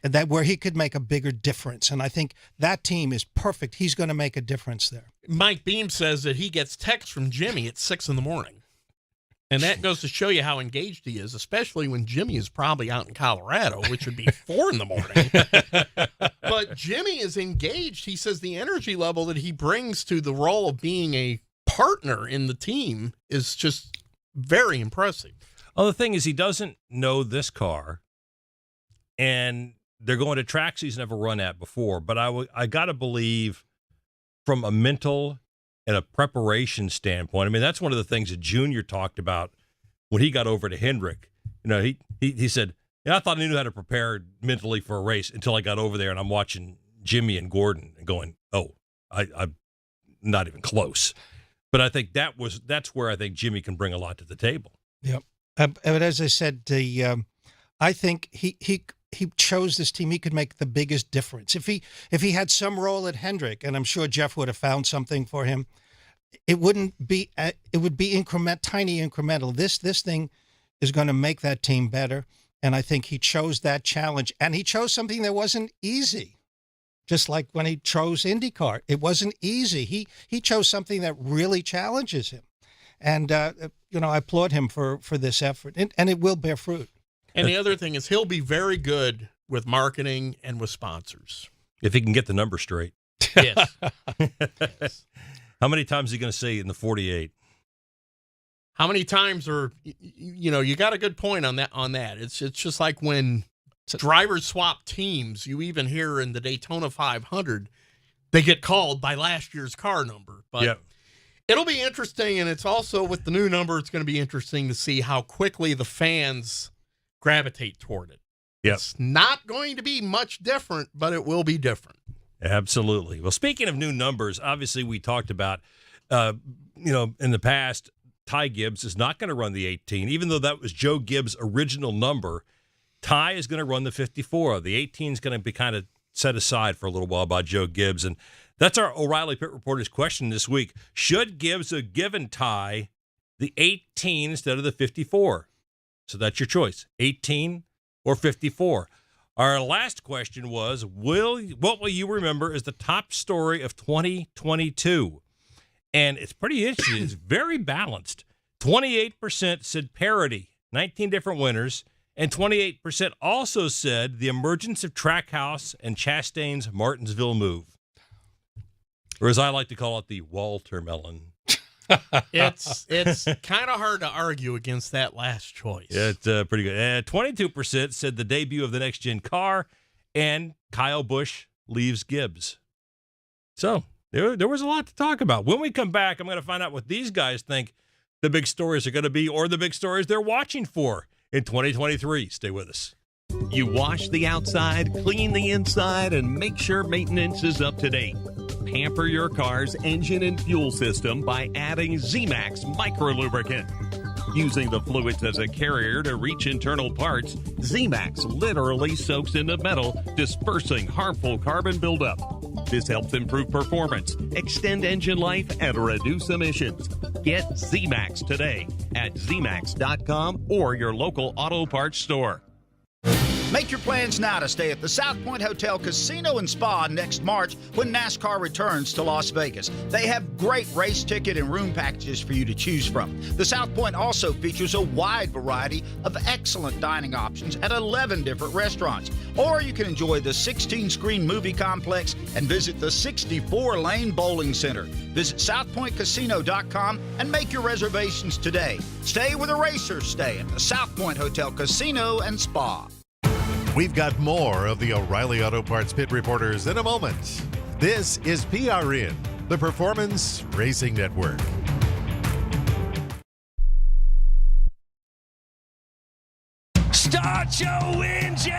that where he could make a bigger difference. And I think that team is perfect. He's going to make a difference there. Mike Beam says that he gets texts from Jimmy at 6 a.m. And that goes to show you how engaged he is, especially when Jimmy is probably out in Colorado, which would be 4 a.m. But Jimmy is engaged. He says the energy level that he brings to the role of being a partner in the team is just very impressive. Well, the thing is, he doesn't know this car, and they're going to tracks he's never run at before. But I got to believe from a mental and a preparation standpoint, I mean, that's one of the things that Junior talked about when he got over to Hendrick. You know, he said, I thought I knew how to prepare mentally for a race until I got over there and I'm watching Jimmy and Gordon and going, oh, I'm not even close. But I think that's where I think Jimmy can bring a lot to the table. Yep. But as I said, I think he chose this team. He could make the biggest difference. If he had some role at Hendrick, and I'm sure Jeff would have found something for him, it would be tiny incremental. This thing is going to make that team better. And I think he chose that challenge, and he chose something that wasn't easy. Just like when he chose IndyCar, it wasn't easy. He chose something that really challenges him. And, I applaud him for this effort, and it will bear fruit. And the other thing is he'll be very good with marketing and with sponsors. If he can get the number straight. Yes. Yes. How many times is he going to say in the 48? How many times you got a good point on that. It's just like when drivers swap teams, you even hear in the Daytona 500, they get called by last year's car number. But it'll be interesting, and it's also with the new number, it's going to be interesting to see how quickly the fans gravitate toward it. Yep. It's not going to be much different, but it will be different. Absolutely. Well, speaking of new numbers, obviously we talked about, in the past, Ty Gibbs is not going to run the 18, even though that was Joe Gibbs' original number. Ty is going to run the 54. The 18 is going to be kind of set aside for a little while by Joe Gibbs. And that's our O'Reilly Pit Reporter's question this week. Should Gibbs have given Ty the 18 instead of the 54? So that's your choice, 18 or 54. Our last question was, what will you remember as the top story of 2022? And it's pretty interesting. It's very balanced. 28% said parity, 19 different winners, and 28% also said the emergence of Trackhouse and Chastain's Martinsville move. Or as I like to call it, the watermelon. It's kind of hard to argue against that last choice. Yeah, it's pretty good. 22% said the debut of the next-gen car, and Kyle Busch leaves Gibbs. So there was a lot to talk about. When we come back, I'm going to find out what these guys think the big stories are going to be, or the big stories they're watching for in 2023. Stay with us. You wash the outside, clean the inside, and make sure maintenance is up to date. Pamper your car's engine and fuel system by adding Z-Max Micro Lubricant. Using the fluids as a carrier to reach internal parts, Z-Max literally soaks into metal, dispersing harmful carbon buildup. This helps improve performance, extend engine life, and reduce emissions. Get Z-Max today at zmax.com or your local auto parts store. Make your plans now to stay at the South Point Hotel Casino and Spa next March when NASCAR returns to Las Vegas. They have great race ticket and room packages for you to choose from. The South Point also features a wide variety of excellent dining options at 11 different restaurants. Or you can enjoy the 16-screen movie complex and visit the 64-lane bowling center. Visit southpointcasino.com and make your reservations today. Stay where the racers stay at the South Point Hotel Casino and Spa. We've got more of the O'Reilly Auto Parts Pit Reporters in a moment. This is PRN, the Performance Racing Network. Start your engine!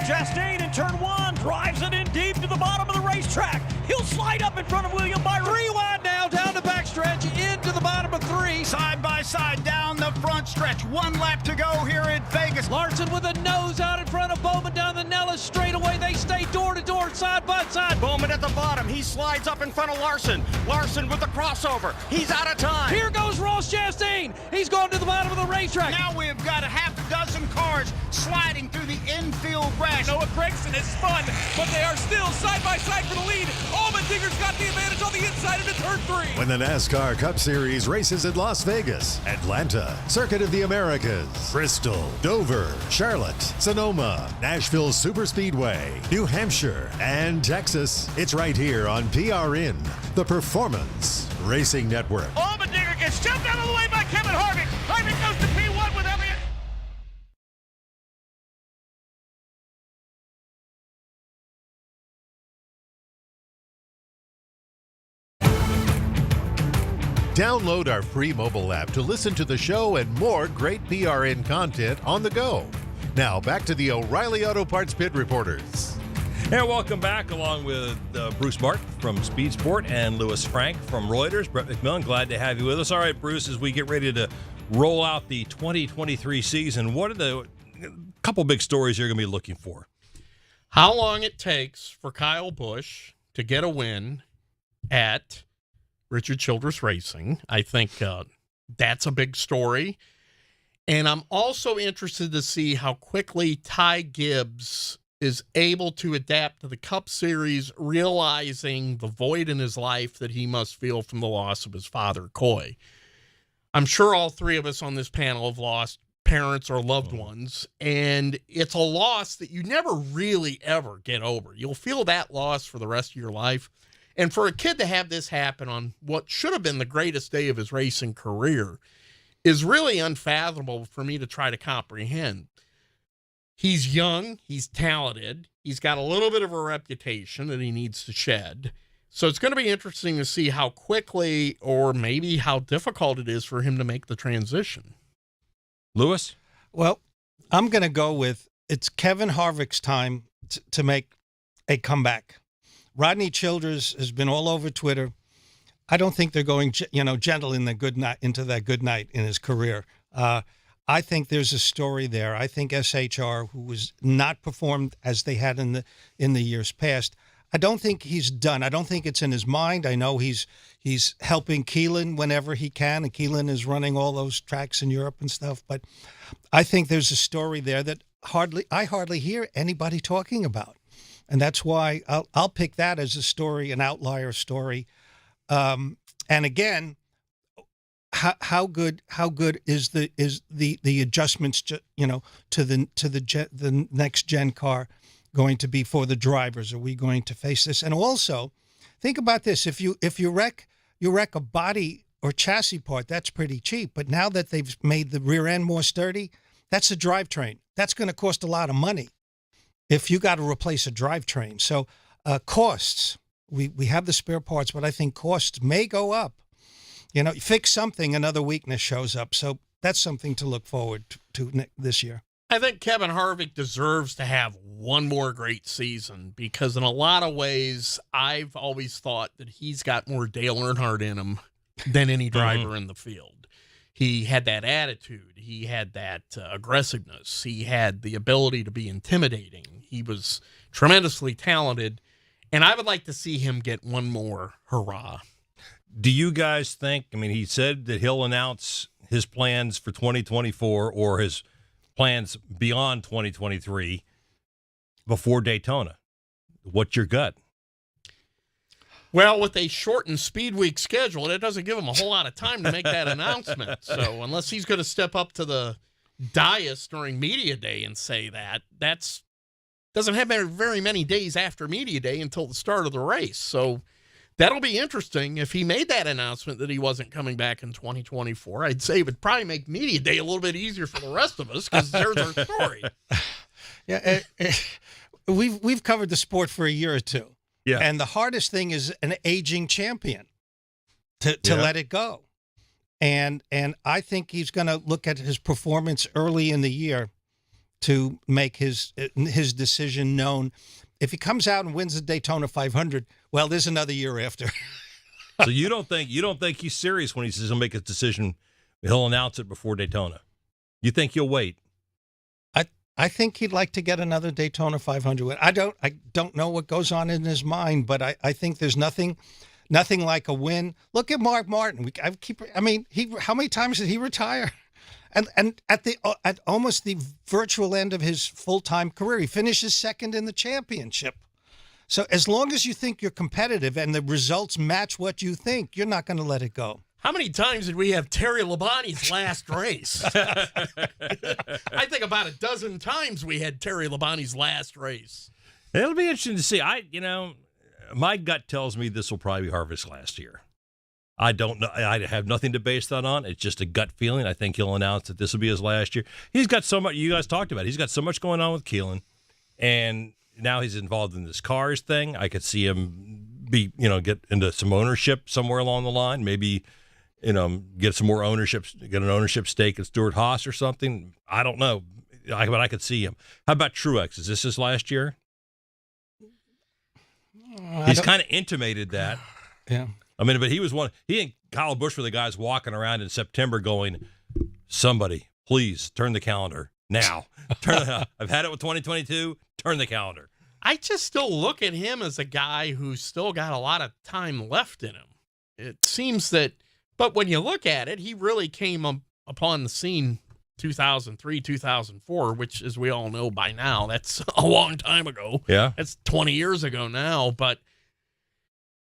Chastain in turn one drives it in deep to the bottom of the racetrack. He'll slide up in front of William Byron. 3 wide now, down the backstretch, into the bottom of 3. Side by side down the front stretch. 1 lap to go here in Vegas. Larson with a nose out in front of Bowman down the Nellis straightaway. They stay door to door, side by side. Bowman at the bottom. He slides up in front of Larson. Larson with the crossover. He's out of time. Here goes Ross Chastain. He's going to the bottom of the racetrack. Now we've got a half a dozen cars sliding through the infield rash. Noah Gregson has spun, but they are still side by side for the lead. Allmendinger's got the advantage on the inside into turn 3. When the NASCAR Cup Series races at Las Vegas, Atlanta, Circuit of the Americas, Bristol, Dover, Charlotte, Sonoma, Nashville Superspeedway, New Hampshire, and Texas, it's right here on PRN, the Performance Racing Network. Allmendinger gets jumped out of the way by Kevin Harvick. Harvick goes to P1 with Elliott. Download our free mobile app to listen to the show and more great PRN content on the go. Now, back to the O'Reilly Auto Parts Pit Reporters. And welcome back, along with Bruce Martin from Speed Sport and Louis Franck from Reuters. Brett McMillan, glad to have you with us. All right, Bruce, as we get ready to roll out the 2023 season, what are the couple big stories you're going to be looking for? How long it takes for Kyle Busch to get a win at Richard Childress Racing. I think that's a big story. And I'm also interested to see how quickly Ty Gibbs is able to adapt to the Cup Series, realizing the void in his life that he must feel from the loss of his father, Coy. I'm sure all three of us on this panel have lost parents or loved ones, and it's a loss that you never really ever get over. You'll feel that loss for the rest of your life. And for a kid to have this happen on what should have been the greatest day of his racing career is really unfathomable for me to try to comprehend. He's young, he's talented, he's got a little bit of a reputation that he needs to shed. So it's going to be interesting to see how quickly or maybe how difficult it is for him to make the transition. Louis? Well, I'm going to go with it's Kevin Harvick's time to make a comeback. Rodney Childers has been all over Twitter. I don't think they're going, gentle in the good night into that good night in his career. I think there's a story there. I think SHR, who was not performed as they had in the years past, I don't think he's done. I don't think it's in his mind. I know he's helping Keelan whenever he can, and Keelan is running all those tracks in Europe and stuff. But I think there's a story there that I hardly hear anybody talking about. And that's why I'll pick that as a story, an outlier story. And again, how good is the adjustments to the next gen car going to be for the drivers? Are we going to face this? And also, think about this: if you wreck a body or chassis part, that's pretty cheap. But now that they've made the rear end more sturdy, that's a drivetrain. That's going to cost a lot of money if you got to replace a drivetrain. So costs, we have the spare parts, but I think costs may go up. You fix something, another weakness shows up. So that's something to look forward to this year. I think Kevin Harvick deserves to have one more great season because in a lot of ways, I've always thought that he's got more Dale Earnhardt in him than any driver in the field. He had that attitude. He had that aggressiveness. He had the ability to be intimidating. He was tremendously talented, and I would like to see him get one more hurrah. Do you guys think, he said that he'll announce his plans for 2024 or his plans beyond 2023 before Daytona. What's your gut? Well, with a shortened Speed Week schedule, it doesn't give him a whole lot of time to make that announcement. So unless he's going to step up to the dais during Media Day and say that's doesn't have very many days after Media Day until the start of the race. So that'll be interesting. If he made that announcement that he wasn't coming back in 2024, I'd say it would probably make Media Day a little bit easier for the rest of us because there's our story. Yeah, we've covered the sport for a year or two. Yeah. And the hardest thing is an aging champion to let it go. And I think he's going to look at his performance early in the year to make his decision known. If he comes out and wins the Daytona 500, well, there's another year after. So you don't think he's serious when he says he'll make his decision? He'll announce it before Daytona. You think he'll wait? I think he'd like to get another Daytona 500 win. I don't know what goes on in his mind, but I think there's nothing like a win. Look at Mark Martin. How many times did he retire? And at almost the virtual end of his full-time career, he finishes second in the championship. So as long as you think you're competitive and the results match what you think, you're not going to let it go. How many times did we have Terry Labonte's last race? I think about a dozen times we had Terry Labonte's last race. It'll be interesting to see. My gut tells me this will probably be Harvick's last year. I don't know. I have nothing to base that on. It's just a gut feeling. I think he'll announce that this will be his last year. He's got so much. You guys talked about it. He's got so much going on with Keelan, and now he's involved in this cars thing. I could see him get into some ownership somewhere along the line. Maybe, get some more ownership, get an ownership stake at Stewart Haas or something. I don't know, but I could see him. How about Truex? Is this his last year? He's kind of intimated that. Yeah. But he was one. He and Kyle Busch were the guys walking around in September going, "Somebody, please turn the calendar now. I've had it with 2022. Turn the calendar." I just still look at him as a guy who's still got a lot of time left in him. It seems that, but when you look at it, he really came upon the scene 2003, 2004, which, as we all know by now, that's a long time ago. Yeah. That's 20 years ago now, but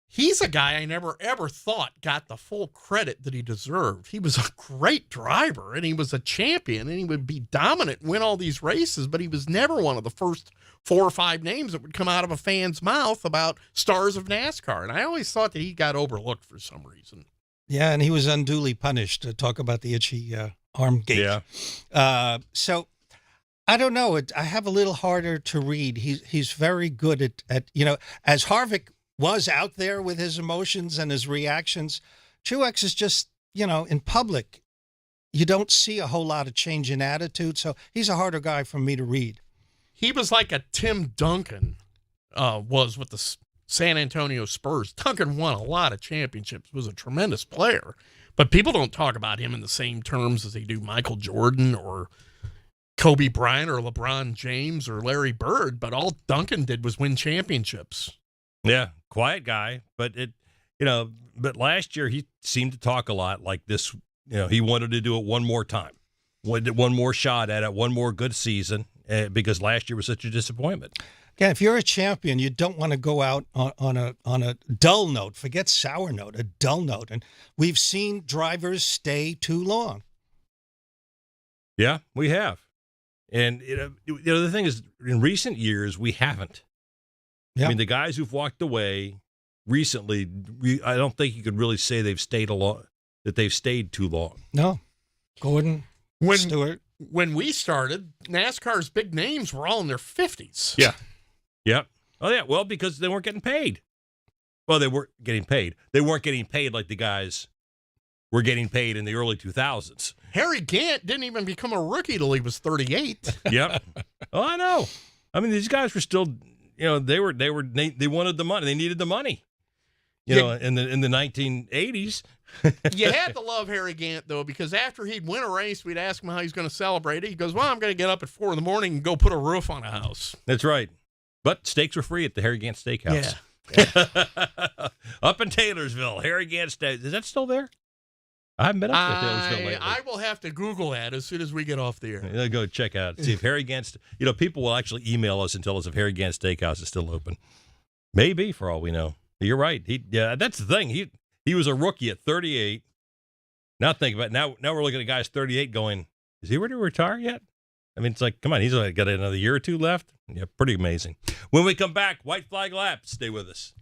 he's a guy I never, ever thought got the full credit that he deserved. He was a great driver, and he was a champion, and he would be dominant and win all these races, but he was never one of the first 4 or 5 names that would come out of a fan's mouth about stars of NASCAR. And I always thought that he got overlooked for some reason. Yeah, and he was unduly punished. To talk about the itchy arm gate. Yeah. So I don't know. I have a little harder to read. He's very good at as Harvick was out there with his emotions and his reactions, Truex is just, in public, you don't see a whole lot of change in attitude. So he's a harder guy for me to read. He was like a Tim Duncan was with the San Antonio Spurs. Duncan won a lot of championships, was a tremendous player, but people don't talk about him in the same terms as they do Michael Jordan or Kobe Bryant or LeBron James or Larry Bird, but all Duncan did was win championships. Yeah, quiet guy, but but last year he seemed to talk a lot like this. He wanted to do it one more time, wanted one more shot at it, one more good season, because last year was such a disappointment. Yeah, if you're a champion, you don't want to go out on a dull note. Forget sour note, a dull note. And we've seen drivers stay too long. Yeah, we have. And the thing is, in recent years, we haven't. Yeah. The guys who've walked away recently, I don't think you could really say they've stayed too long. No. Gordon, Stewart. When we started, NASCAR's big names were all in their 50s. Yeah. Yep. Oh, yeah. Well, because they weren't getting paid. Well, they weren't getting paid. They weren't getting paid like the guys were getting paid in the early 2000s. Harry Gant didn't even become a rookie till he was 38. Yep. Oh, I know. These guys were still, they wanted the money. They needed the money. In the 1980s. You had to love Harry Gant, though, because after he'd win a race, we'd ask him how he's going to celebrate it. He goes, "Well, I'm going to get up at 4 a.m. and go put a roof on a house." That's right. But steaks were free at the Harry Gant Steakhouse. Yeah. Up in Taylorsville, Harry Gant Steak. Is that still there? I haven't been up to Taylorsville lately. I will have to Google that as soon as we get off the air. Yeah, go check out. See if Harry Gant. People will actually email us and tell us if Harry Gant Steakhouse is still open. Maybe, for all we know. You're right. That's the thing. He was a rookie at 38. Now think about it. Now we're looking at guys 38 going, is he ready to retire yet? It's like, come on, he's got another year or two left. Yeah, pretty amazing. When we come back, White Flag Lap. Stay with us.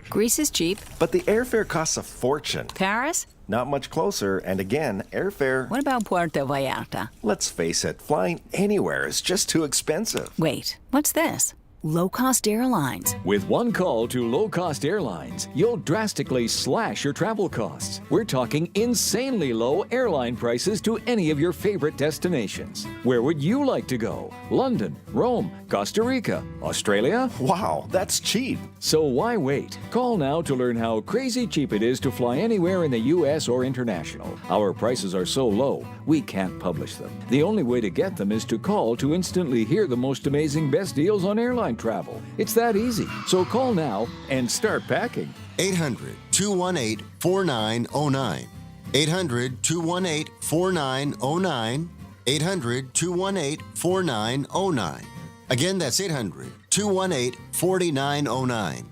Greece is cheap. But the airfare costs a fortune. Paris? Not much closer. And again, airfare... What about Puerto Vallarta? Let's face it, flying anywhere is just too expensive. Wait, what's this? low-cost airlines. With one call to low-cost airlines, you'll drastically slash your travel costs. We're talking insanely low airline prices to any of your favorite destinations. Where would you like to go? London, Rome, Costa Rica, Australia? Wow, that's cheap. So why wait? Call now to learn how crazy cheap it is to fly anywhere in the U.S. or international. Our prices are so low, we can't publish them. The only way to get them is to call to instantly hear the most amazing best deals on airline travel. It's that easy. So call now and start packing. 800-218-4909. 800-218-4909. 800-218-4909. Again, that's 800-218-4909.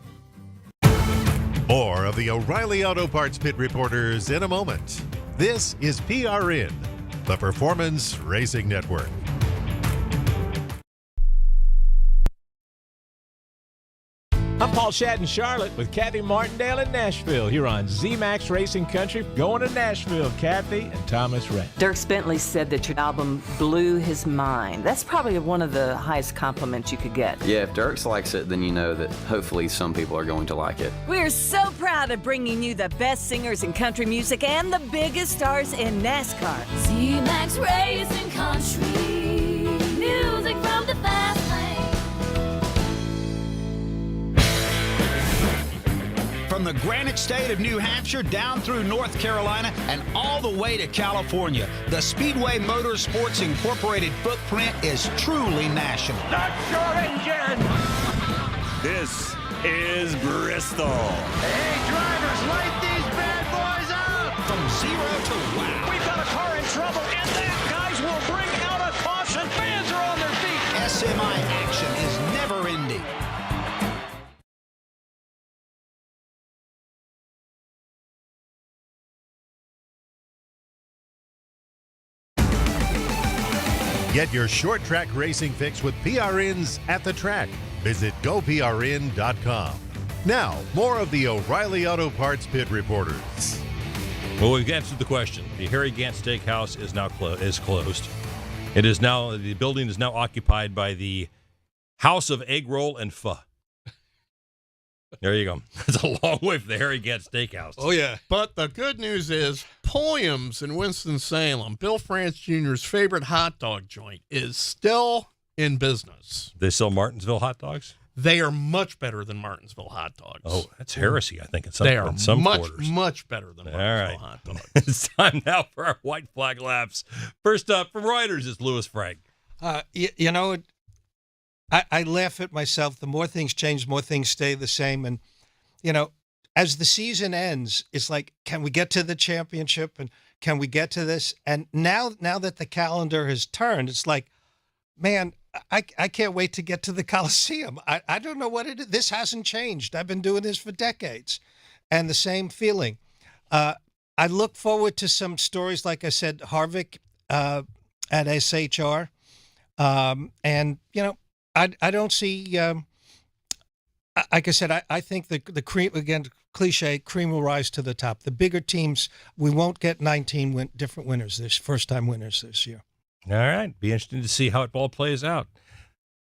More of the O'Reilly Auto Parts Pit Reporters in a moment. This is PRN, the Performance Racing Network. I'm Paul Shadden Charlotte with Kathy Martindale in Nashville here on ZMAX Racing Country. Going to Nashville, Kathy and Thomas Ray. Dirk Bentley said that your album blew his mind. That's probably one of the highest compliments you could get. Yeah, if Dirks likes it, then you know that hopefully some people are going to like it. We're so proud of bringing you the best singers in country music and the biggest stars in NASCAR. ZMAX Racing Country, music from the fast lane. From the Granite State of New Hampshire down through North Carolina and all the way to California, the Speedway Motorsports Incorporated footprint is truly national. That's your engine! This is Bristol. Hey, drivers, light these bad boys up! From zero to wow. We've got a car in trouble, and that, guys, will bring out a caution. Fans are on their feet. SMI action is never ending. Get your short track racing fix with PRNs at the track. Visit GoPRN.com. Now, more of the O'Reilly Auto Parts Pit Reporters. Well, we've answered the question. The Harry Gant Steakhouse is now closed. It is now, the building is now occupied by the House of Egg Roll and Pho. There you go. It's a long way from the Harry Gant Steakhouse. Oh, yeah. But the good news is Pulliam's in Winston-Salem, Bill France Jr.'s favorite hot dog joint, is still in business. They sell Martinsville hot dogs? They are much better than Martinsville hot dogs. Oh, that's heresy, I think, in some, they are in some much, quarters. much better than Martinsville hot dogs. It's time now for our white flag laps. First up, from Reuters, is Louis Franck. You know, I laugh at myself. The more things change, more things stay the same. And, you know, as the season ends, it's like, can we get to the championship? And can we get to this? And now that the calendar has turned, it's like, man, I can't wait to get to the Coliseum. I don't know what it is. This hasn't changed. I've been doing this for decades. And the same feeling. I look forward to some stories, like I said, Harvick at SHR. And, you know, I don't see, like I said, I think the cream, again, cliche, cream will rise to the top. The bigger teams, we won't get 19 different winners first-time winners this year. All right. Be interesting to see how it all plays out.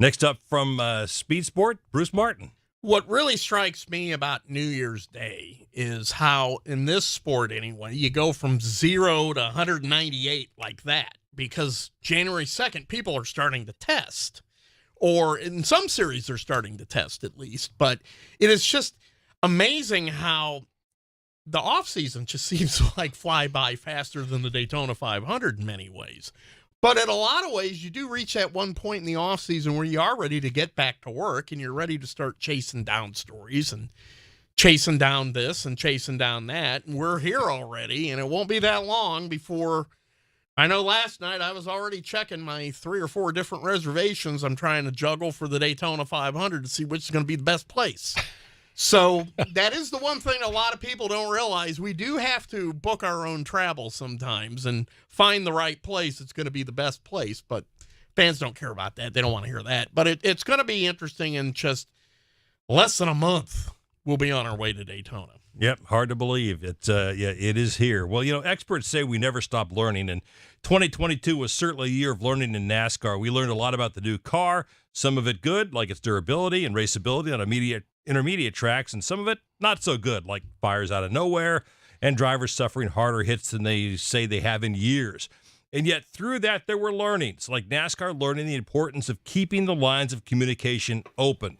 Next up from Speed Sport, Bruce Martin. What really strikes me about New Year's Day is how, in this sport anyway, you go from 0 to 198 like that, because January 2nd, people are starting to test. Or in some series, they're starting to test at least. But it is just amazing how the offseason just seems to like fly by faster than the Daytona 500 in many ways. But in a lot of ways, you do reach that one point in the offseason where you are ready to get back to work and you're ready to start chasing down stories and chasing down this and chasing down that. And we're here already, and it won't be that long before... I know last night I was already checking my 3 or 4 different reservations I'm trying to juggle for the Daytona 500 to see which is going to be the best place. So that is the one thing a lot of people don't realize. We do have to book our own travel sometimes and find the right place. It's going to be the best place, but fans don't care about that. They don't want to hear that. But it's going to be interesting in just less than a month. We'll be on our way to Daytona. Yep, hard to believe. It is here. Well, experts say we never stop learning, and 2022 was certainly a year of learning in NASCAR. We learned a lot about the new car, some of it good, like its durability and raceability on intermediate tracks, and some of it not so good, like fires out of nowhere and drivers suffering harder hits than they say they have in years. And yet through that, there were learnings, like NASCAR learning the importance of keeping the lines of communication open.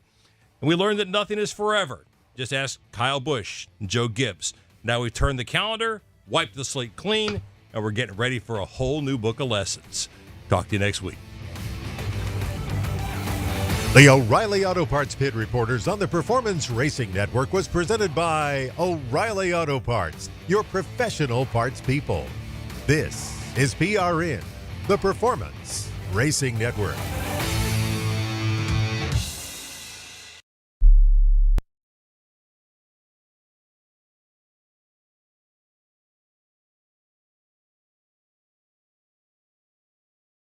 And we learned that nothing is forever. Just ask Kyle Busch and Joe Gibbs. Now we've turned the calendar, wiped the slate clean, and we're getting ready for a whole new book of lessons. Talk to you next week. The O'Reilly Auto Parts Pit Reporters on the Performance Racing Network was presented by O'Reilly Auto Parts, your professional parts people. This is PRN, the Performance Racing Network.